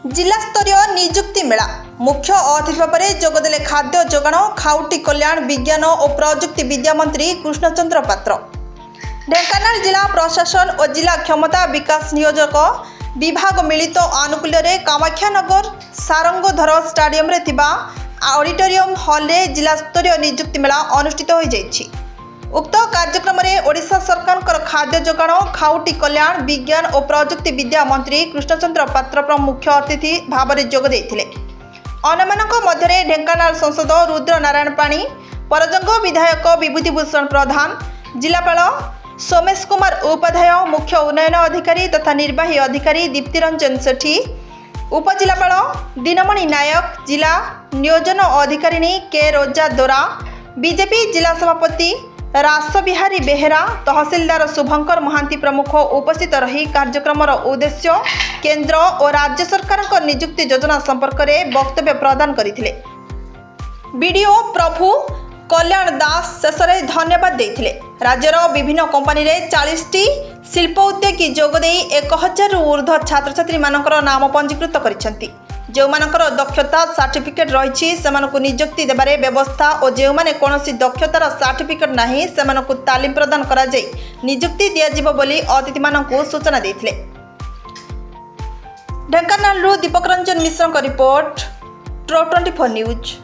जिला स्तरीय नियुक्ति मेला मुख्य अतिथि भाव में जोगदेले खाद्य जोगाण खाउटी कल्याण विज्ञान और प्रजुक्ति विद्या मंत्री कृष्णचंद्र पात्र। ढेंकानाल जिला प्रशासन और जिला क्षमता विकास नियोजक विभाग मिलित आनुकूल्य रे कामाख्यानगर सारंगधर स्टाडियम रे थिबा ऑडिटोरियम हॉल रे जिला स्तरीय नियुक्ति मेला अनुष्ठित हो जाइछि। उक्त कार्यक्रम में ओडिशा सरकार खाद्य जोगाण खाउटी कल्याण विज्ञान और प्रजुक्ति विद्या मंत्री कृष्णचंद्र पात्र मुख्य अतिथि भाव में जोग देइथिले। अन्यमानक मध्य ढेंकानाल सांसद रुद्र नारायण पाणी, परजंग विधायक विभूतिभूषण प्रधान, जिलापाल सोमेश कुमार उपाध्याय, मुख्य उन्नयन अधिकारी तथा निर्वाही अधिकारी दीप्तिरंजन सेठी, उपजिलापाल दिनमणि नायक, जिला नियोजन अधिकारिणी के रोजा दोरा, बीजेपी जिला सभापति रासबिहारी बेहेरा, तहसीलदार शुभंकर महांती प्रमुख उपस्थित रही कार्यक्रम उद्देश्य केंद्र और राज्य सरकार नियुक्ति योजना संपर्क में वक्तव्य प्रदान करथिले। बीडीओ प्रभु कल्याण दास शेष में धन्यवाद देथिले। राज्यर विभिन्न कंपनी रे 40टी शिल्प उद्योगी जोगदे 1000 ऊर्ध्व छात्र छात्री मानकर नाम पंजीकृत करिसेंती। जो मानकर दक्षता सर्टिफिकेट रही से नियुक्ति देबारे व्यवस्था और जो माने कोनोसी दक्षतार सर्टिफिकेट नाही से तालीम प्रदान करा जाय नियुक्ति दियाजिबो बोली अतिथि मानकु सूचना देथिले। ढेंकानाल दीपक रंजन मिश्र का रिपोर्ट ट्रो 24 न्यूज।